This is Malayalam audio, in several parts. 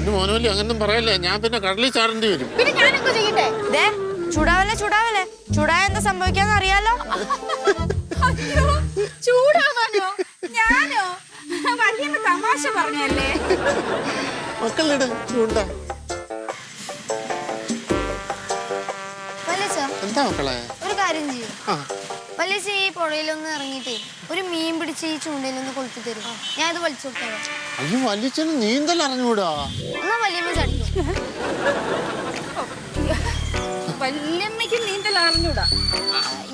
പൊന്നു മോനോലി അങ്ങനൊന്നും പറയല്ലേ, ഞാൻ പിന്നെ കടലിൽ ചാടേണ്ടി വരും. പിന്നെ ഞാനെന്തോ ചെയ്യട്ടെ? ചൂടാവല്ലേ ചൂടായ എന്താ സംഭവിക്കാന്ന് അറിയാലോ. അയ്യോ, ചൂടാവാനോ? ഞാനോ? വലിയ തമാശ പറഞ്ഞല്ലേ. മക്കളുടെ ചൂണ്ടാ. എന്താ മക്കളെ? ഒരു കാര്യം ചെയ്യും, വലിയ ഈ പുഴയിലൊന്ന് ഇറങ്ങിയിട്ടേ ഒരു മീൻ പിടിച്ച് ഈ ചൂണ്ടയിലൊന്ന് കൊളുത്തി തരും. ഞാൻ ഇത് വലിച്ചു കൊടുത്തോ. അയ്യോ, വലിച്ചന് നീന്തൽ അറിഞ്ഞൂടാ. എന്നാ വല്യമ്മ ചടിക്കും. വല്യമ്മയ്ക്ക് നീന്തൽ അറിഞ്ഞൂടാ.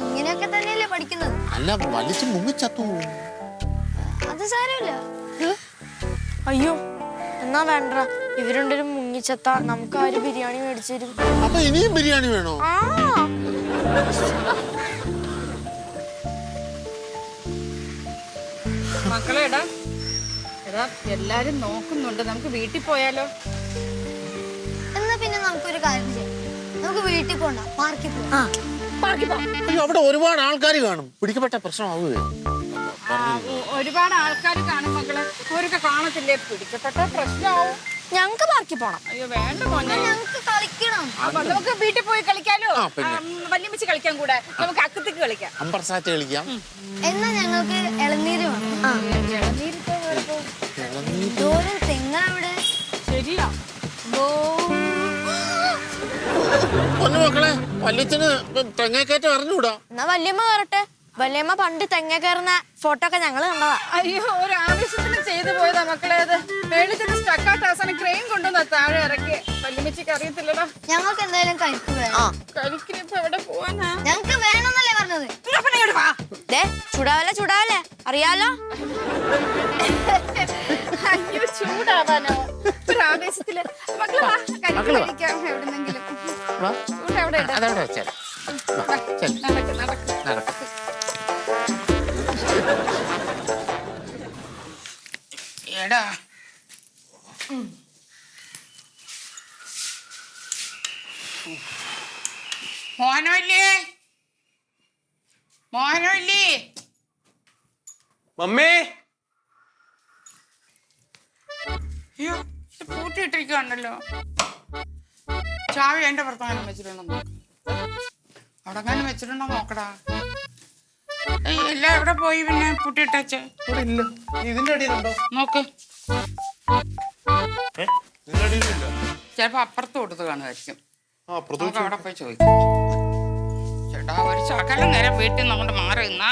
ഇങ്ങനെയൊക്കെ തന്നെയല്ലേ പഠിക്കുന്നത്. അല്ല, വലിച്ചു മുങ്ങിച്ചത്തു. അത് സാരമില്ല. അയ്യോ, എന്നാ വേണ്ട, ഇവരുണ്ടൊരു മുങ്ങിച്ചത്ത നമുക്ക് ആ ഒരു ബിരിയാണി മേടിച്ചു തരും. അപ്പൊ ഇനിയും ബിരിയാണി വേണോ? മക്കളെ എടാ എല്ലാരും നോക്കുന്നുണ്ട്, നമുക്ക് വീട്ടിൽ പോയാലോ? എന്നാ പിന്നെ നമുക്കൊരു കാര്യം ചെയ്യാം, നമുക്ക് വീട്ടിൽ പോണ്ട, പാർക്കിൽ പോവാം. അയ്യോ, അവിടെ ഒരുപാട് ആൾക്കാർ കാണും, പിടിക്കപ്പെട്ട പ്രശ്നമാവുകയോ? ഒരുപാട് ആൾക്കാർ കാണും മക്കളെ, അവരൊക്കെ കാണത്തില്ലേ, പിടിക്കപ്പെട്ട പ്രശ്നമാവും. ഞങ്ങക്ക് പാർക്കിൽ പോണം. അയ്യോ വേണ്ട മോനെ, ഞങ്ങക്ക് കളിക്കണം. നമുക്ക് വീട്ടിൽ പോയി കളിക്കാലോ. വല്യം വെച്ച് കളിക്കാൻ കൂടെ നമുക്ക് അക്കത്തേക്ക് കളിക്കാം, അമ്പർസാറ്റ് കളിക്കാം. എന്നാ ഞങ്ങൾക്ക് ഇളനീര് വേണം. തെങ്ങവിടെ? ശരിയാ. പൊന്നു മക്കളെ, വല്യച്ഛന് തെങ്ങേക്കയറ്റം അറിഞ്ഞൂടാ. എന്നാ വല്യമ്മ കയറട്ടെ. വല്യമ്മ പണ്ട് തെങ്ങ കയറുന്ന ഫോട്ടോ ഒക്കെ ഞങ്ങള് കണ്ടതാ. അയ്യോ, ഒരു ആവശ്യത്തിന് ചെയ്തു പോയതാ മക്കളെ. അത് വെളിച്ചെന്ന് സ്റ്റക്കാത്ത അവസാനം ക്രെയിൻ കൊണ്ടുവന്ന താഴെ ഇറക്കി. വല്യമ്മച്ചിക്ക് അറിയത്തില്ലടാ. ഞങ്ങൾക്ക് എന്തായാലും കരിക്ക് വേണം. കരിക്കിന് ഇപ്പൊ എവിടെ പോവാനാ? ഞങ്ങക്ക് വേണമെന്നല്ലേ പറഞ്ഞത്. ചൂടാവല്ലേ അറിയാലോ. അയ്യോ, ചൂടാവാനോ? ഒരു ആവേശത്തില് മക്കളെ വാ, കരിക്ക് കഴിക്കാം എവിടുന്നെങ്കിലും. ചൂടവിടെ അതവിടെ വെച്ചാൽ നടക്കും. എടാ മോഹനല്ലേ, മമ്മേ, അയ്യോ പൂട്ടിയിട്ടിരിക്കുവാണല്ലോ. ചാവി എന്റെ പുറത്തെങ്ങാനും വെച്ചിട്ടുണ്ടോ നോക്ക്, അവിടെ എങ്ങാനും വെച്ചിട്ടുണ്ടോ നോക്കടാ. എല്ലാം എവിടെ പോയി പിന്നെ പൂട്ടിയിട്ടേ? ഇവിടെ ഇല്ല. ഇതിന്റെ അടിയിലുണ്ടോ? നോക്ക്, ഇതിന്റെ അടിയിലില്ല. ചിലപ്പോ അപ്പുറത്ത് കൊടുത്ത് കാണുമായിരിക്കും. നമുക്ക് അവിടെ പോയി ചോദിക്കും. ചേട്ടാ, ഒരു ശകലം നേരം വീട്ടിൽ നിന്ന് അങ്ങോട്ട് മാറി നിന്നാ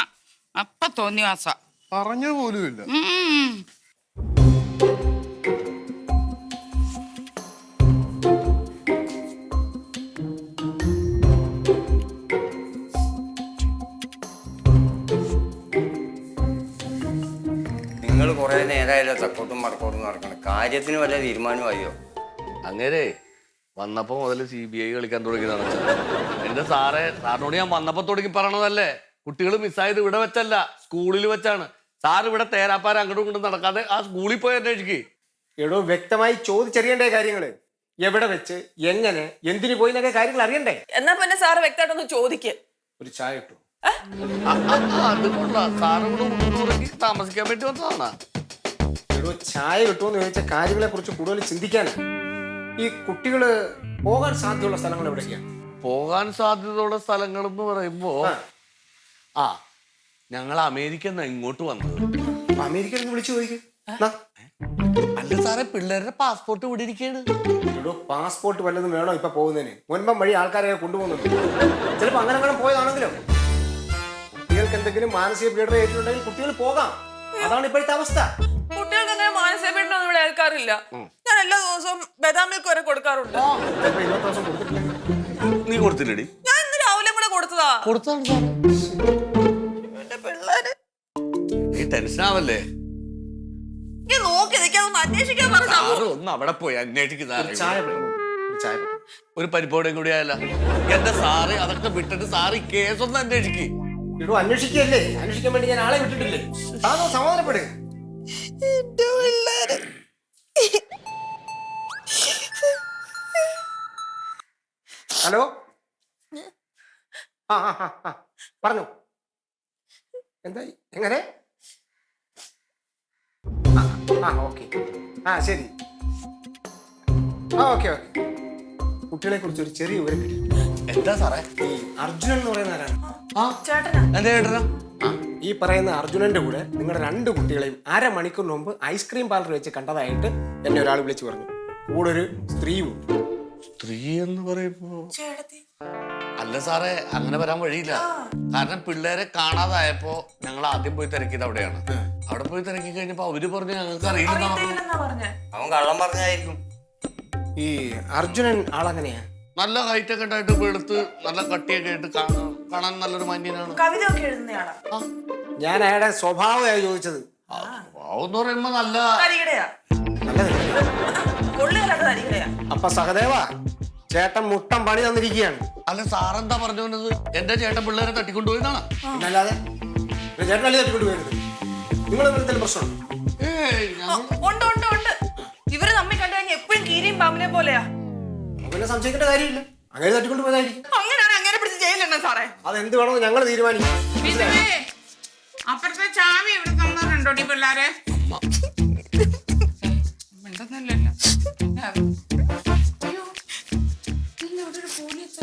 അപ്പ തോന്നിവാസ. പറഞ്ഞു പോലുമില്ല. നിങ്ങൾ കുറെ നേരമായല്ലോ ചക്കോട്ടും മടക്കോട്ടും നടക്കണം. കാര്യത്തിന് വല്ല തീരുമാനമായോ? അങ്ങനെ വന്നപ്പോ മുതൽ CBI കളിക്കാൻ തുടങ്ങിയതാണ്. എന്റെ സാറിനോട് ഞാൻ വന്നപ്പോ തുടങ്ങി പറയണതല്ലേ, കുട്ടികൾ മിസ്സായത് ഇവിടെ വെച്ചല്ല, സ്കൂളിൽ വെച്ചാണ്. സാർ ഇവിടെ തേരാപ്പാര അങ്ങോട്ടും ഇങ്ങോട്ടും നടക്കാതെ ആ സ്കൂളിൽ പോയി അന്വേഷിക്കേ. എടോ, വ്യക്തമായി ചോദിച്ചറിയണ്ടേ കാര്യങ്ങള്? എവിടെ വെച്ച്, എങ്ങനെ, എന്തിനു പോയി എന്നൊക്കെ കാര്യങ്ങൾ അറിയണ്ടേ? എന്നാ പിന്നെ സാറ് വ്യക്തമായിട്ടൊന്ന് ചോദിക്ക്. ഒരു ചായ കിട്ടു. അത് കൊള്ളാം, സാറിവിടെ താമസിക്കാൻ വേണ്ടി വന്നതാണ്. എടോ, ചായ കിട്ടുമെന്ന് ചോദിച്ച കാര്യങ്ങളെ കുറിച്ച് കൂടുതൽ ചിന്തിക്കാനാ. ഈ കുട്ടികള് പോകാൻ സാധ്യതയുള്ള സ്ഥലങ്ങൾ എവിടെയൊക്കെയാണ്? പോകാൻ സാധ്യതയുള്ള സ്ഥലങ്ങൾ എന്ന് പറയുമ്പോ ഞങ്ങൾ അമേരിക്ക ഇങ്ങോട്ട് വന്നത്. അമേരിക്കയിൽ നിന്ന് വിളിച്ചു ചോദിക്കും. അല്ല സാറേ, പിള്ളേരുടെ പാസ്പോർട്ട് ഇവിടെ ഇരിക്കുകയാണ്. എടോ, പാസ്പോർട്ട് വല്ലതും വേണോ ഇപ്പൊ പോകുന്നതിന്? മുൻപം വഴി ആൾക്കാരെ കൊണ്ടുപോകുന്നുണ്ട്. ചിലപ്പോ അങ്ങനെ പോയതാണെങ്കിലും കുട്ടികൾക്ക് എന്തെങ്കിലും മാനസിക പീഡനം ഏറ്റിട്ടുണ്ടെങ്കിൽ കുട്ടികൾ പോകാം. അതാണ് ഇപ്പോഴത്തെ അവസ്ഥ. കുട്ടികൾക്ക് അങ്ങനെ മാനസിക പീഡനം ഇവിടെ ഏൽക്കാറില്ല. ഞാൻ എല്ലാ ദിവസവും ബദാം മിൽക്ക് വരെ കൊടുക്കാറുണ്ട്. ഇന്നത്തെ ദിവസം കൊടുത്തിട്ടില്ല. നീ കൊടുത്തില്ലടി? ഞാൻ ഇന്ന് രാവിലെ കൂടെ കൊടുത്തതാ. കൊടുത്താണ് സാറേ. എന്റെ പിള്ളേര് ഈ ടെൻഷൻ ആവല്ലേ? ഞാൻ നോക്കി നിൽക്കാതൊന്ന് അന്വേഷിക്കാൻ പറഞ്ഞു. ഒന്ന് അവിടെ പോയി അന്വേഷിക്കുന്ന ചായ ഒരു പരിപ്പോടെയും കൂടി ആയല്ല. എന്റെ സാറ് അതൊക്കെ വിട്ടിട്ട് സാറ് ഈ കേസൊന്ന് അന്വേഷിക്കേ. ഇടൂ, അന്വേഷിക്കല്ലേ? അന്വേഷിക്കാൻ വേണ്ടി ഞാൻ ആളെ വിട്ടിട്ടില്ലേ? അതോ സമാധാനപ്പെടുക. ഹലോ, പറഞ്ഞു. എന്തായി? എങ്ങനെ? ഓക്കെ. ശരി. ആ ഓക്കെ ഓക്കെ. കുട്ടികളെ കുറിച്ച് ഒരു ചെറിയ വിവരം കിട്ടി. എന്താ സാറേ? ഈ അർജുനൻ എന്ന് പറയുന്ന ആരാണ്? ആ ചേട്ടനാ എന്താ കേട്ടനാ? ആ, ഈ പറയുന്ന അർജുനന്റെ കൂടെ നിങ്ങളുടെ 2 കുട്ടികളെയും അരമണിക്കൂറിന് മുമ്പ് ഐസ്ക്രീം പാർലർ വെച്ച് കണ്ടതായിട്ട് എന്നെ ഒരാൾ വിളിച്ചു പറഞ്ഞു. കൂടെ ഒരു സ്ത്രീയും. സ്ത്രീ എന്ന് പറയുമ്പോ ചേട്ടത്തി അല്ല സാറേ, അങ്ങനെ വരാൻ വഴിയില്ല. കാരണം പിള്ളേരെ കാണാതായപ്പോ ഞങ്ങൾ ആദ്യം പോയി തിരക്കിയത് അവിടെയാണ്. അവിടെ പോയി തിരക്കി കഴിഞ്ഞപ്പോ അവര് പറഞ്ഞു ഞങ്ങൾക്ക് അറിയില്ലെന്നാ പറഞ്ഞു. അറിയത്തില്ലെന്നാ പറഞ്ഞേ. അവൻ കള്ളം പറഞ്ഞായിരിക്കും. ഈ അർജുനൻ ആളെങ്ങനെയാ? നല്ല ഹൈറ്റ് ഒക്കെ ഉണ്ടായിട്ട് വെളുത്ത് നല്ല കട്ടിയൊക്കെ ആയിട്ട് കാണാൻ നല്ലൊരു മാന്യനാണ്. കവിത ഒക്കെ എഴുതുന്നയാളാ. ഞാൻ അയാളുടെ സ്വഭാവമായി ചോദിച്ചത്. എന്ന് പറയുമ്പോ നല്ല തരികിടയാ. നല്ലതല്ലേ? കൊള്ളുകയല്ലാത്ത തരികിടയാ. അപ്പൊ സഹദേവ, ചേട്ടൻ മുട്ടം പണി തന്നിരിക്കുകയാണ്. അല്ല സാറെന്താ പറഞ്ഞു വന്നത്? എന്റെ ചേട്ടൻ പിള്ളേരെ തട്ടിക്കൊണ്ടുപോയെന്നാണ്. പിന്നല്ലാതെ ചേട്ടൻ അല്ലേ തട്ടിക്കൊണ്ട് പോയത്? നിങ്ങൾ എന്തെങ്കിലും പ്രശ്നം? ഉണ്ട് ഉണ്ട് ഉണ്ട്. ഇവര് തമ്മിൽ കണ്ടു കഴിഞ്ഞാൽ എപ്പോഴും കീരിയും പാമ്പിനെ പോലെയാ. അങ്ങനെ സംശയിക്കേണ്ട കാര്യമില്ല. അങ്ങനെ തട്ടിക്കൊണ്ട് പോയതായിരിക്കും. അങ്ങനെയാണ് അങ്ങനെ പിടിച്ച് ജയിലുണ്ടോ സാറേ? അതെന്ത് വേണമെന്ന് ഞങ്ങൾ തീരുമാനിക്കും. പിന്നെ അപ്പുറത്തെ ചാവി ഇവിടെ തന്നിട്ടുണ്ടോടി പിള്ളേരെ? മിണ്ടുന്നില്ലല്ലോ. അയ്യോ, ഇന്ന് ഇവിടെ ഒരു പോലീസ്.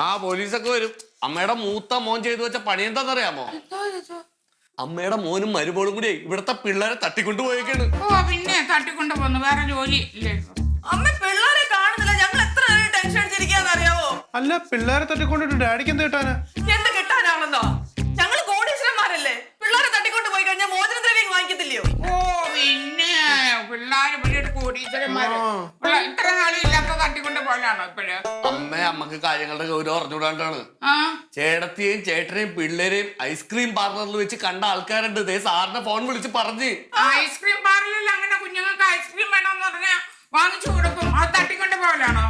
ആ പോലീസൊക്കെ വരും. അമ്മയുടെ മൂത്ത മോൻ ചെയ്തു വെച്ച പണി എന്താണെന്നറിയാമോ? അമ്മയുടെ മോനും മരുമോളും കൂടി ഇവിടുത്തെ പിള്ളേരെ തട്ടിക്കൊണ്ടുപോയേക്കാണ്. ഓ പിന്നെ തട്ടിക്കൊണ്ടു പോന്നു, വേറെ ജോലി ഇല്ലേ? അമ്മ പിള്ളേരെ കാണുന്നില്ല. ഞങ്ങൾ എത്ര ടെൻഷൻ അടിച്ചിരിക്കാന്ന് അറിയാവോ? അല്ല പിള്ളേരെ തട്ടിക്കൊണ്ടിട്ട് ഡാഡിക്ക് എന്ത് കിട്ടാനാ? എന്ത് കിട്ടാനാണെന്നോ? ഞങ്ങൾ കോടീശ്വരന്മാരല്ലേ. പിള്ളേരെ തട്ടിക്കൊണ്ട് പോയി കഴിഞ്ഞാൽ മോചനദ്രവ്യം വാങ്ങിക്കത്തില്ലയോ? ഓ പിന്നെ പിള്ളേര് വലിയൊരു കോടീശ്വരന്മാര്. ഇത്ര നാളും ഇല്ലാത്ത തട്ടിക്കൊണ്ട് പോലാണോ ഇപ്പഴ്? അമ്മക്ക് കാര്യങ്ങളുടെ ഗൗരവം അറിഞ്ഞുകൂടാണ്ടാണ്. ആ ചേട്ടത്തെയും ചേട്ടനെയും പിള്ളേരെയും ഐസ്ക്രീം പാർലറിൽ വെച്ച് കണ്ട ആൾക്കാരുണ്ട്. ദേ സാറിന്റെ ഫോൺ വിളിച്ച് പറഞ്ഞ്. ഐസ്ക്രീം പാർലറിൽ അങ്ങനെ കുഞ്ഞുങ്ങൾക്ക് ഐസ്ക്രീം വേണമെന്ന് പറഞ്ഞാൽ വാങ്ങിച്ചു കൊടുക്കും. അത് തട്ടിക്കൊണ്ട് പോലാണോ?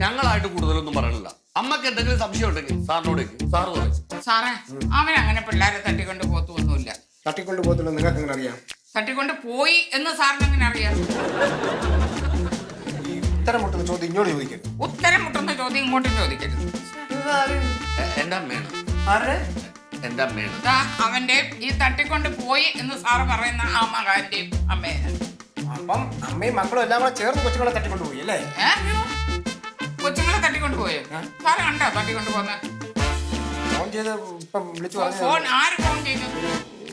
ഞങ്ങളായിട്ട് കൂടുതലൊന്നും പറയണില്ല. അമ്മക്ക് എന്തെങ്കിലും സംശയം ഉണ്ടെങ്കിൽ സാറിനോട് സാറ് പറയും. സാറേ, അവനങ്ങനെ പിള്ളേരെ തട്ടിക്കൊണ്ട് പോത്തൊന്നുമില്ല. തട്ടിക്കൊണ്ട് പോകത്തില്ല. നിങ്ങൾക്ക് എങ്ങനെ അറിയാം? തട്ടിക്കൊണ്ട് പോയി എന്ന് സാറിന് എങ്ങനെ അറിയാം? ഈ ഉത്തരം മുട്ടുന്ന ചോദ്യം ഇങ്ങോട്ട് ചോദിക്കരുത്. ഉത്തരം മുട്ടുന്ന ചോദ്യം ഇങ്ങോട്ടും ചോദിക്കരുത്. എന്റെ അമ്മയാണ്. എന്റെ അമ്മയാണ്. ദാ അവന്റെ ഈ തട്ടിക്കൊണ്ട് പോയി എന്ന് സാറ് പറയുന്ന ആ മകാന്റെയും അമ്മയാണ്. അപ്പം അമ്മയും മക്കളും എല്ലാം കൂടെ ചേർന്ന് കൊച്ചുങ്ങളെ തട്ടിക്കൊണ്ട് പോയി അല്ലേ? കൊച്ചുങ്ങളെ തട്ടിക്കൊണ്ട് പോയോ? സാറ് കണ്ടോ തട്ടിക്കൊണ്ട് പോന്നെ? ഫോൺ ചെയ്ത് ഇപ്പം വിളിച്ചു ഫോൺ പറഞ്ഞു. ആര് ഫോൺ ചെയ്തു?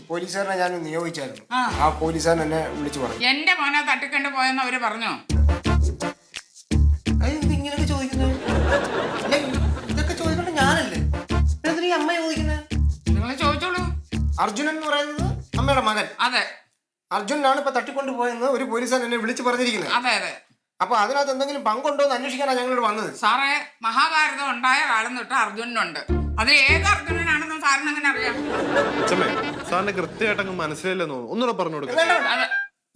പോലീസുകാരനെ ഞാൻ നിയോഗിച്ചായിരുന്നു. ആ. ആ പോലീസുകാരൻ എന്നെ വിളിച്ചു പറഞ്ഞു. എന്റെ മോനെ തട്ടിക്കൊണ്ട് പോയെന്ന് അവര് പറഞ്ഞോ? ഇങ്ങനെയൊക്കെ ചോദിക്കുന്നത് ഇതൊക്കെ ചോദിക്കണ്ട ഞാനല്ലേ? എന്തിനാ ഈ അമ്മ ചോദിക്കുന്നത്? നിങ്ങൾ ചോദിച്ചോളൂ. അർജുനൻ എന്ന് പറയുന്നത് അമ്മയുടെ മകൻ. അതെ അർജുനാണ് ഇപ്പൊ തട്ടിക്കൊണ്ട് പോയെന്ന് ഒരു പോലീസുകാരൻ എന്നെ വിളിച്ചു പറഞ്ഞിരിക്കുന്നത്. അതെ അതെ. അപ്പൊ അതിനകത്ത് എന്തെങ്കിലും പങ്കുണ്ടോ എന്ന് അന്വേഷിക്കാനാണ് ഞങ്ങളോട് വന്നത്. സാറേ, മഹാഭാരതം ഉണ്ടായ കാലം തൊട്ട് അർജുനനുണ്ട്. അത് ഏത് അർജുനനാണെന്ന് സാറിന് അങ്ങനെ അറിയാം? അച്ഛമ്മേ, സാറിന് കൃത്യമായിട്ട് അങ്ങ് മനസ്സിലായില്ലെന്ന് തോന്നുന്നു. ഒന്നുകൂടെ പറഞ്ഞു കൊടുക്കാം. വേണ്ട, വേണ്ട. അതെ.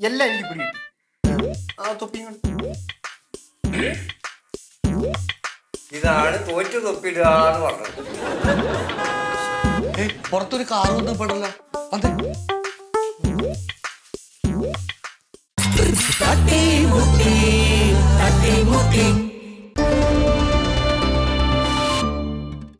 എല്ലാം എനിക്ക് പിടികിട്ടി. ആ തൊപ്പി ഇതാണ് തോറ്റു തൊപ്പിടുക എന്ന് പറഞ്ഞത്. പുറത്തൊരു കാർ വന്ന് പെടല്ല.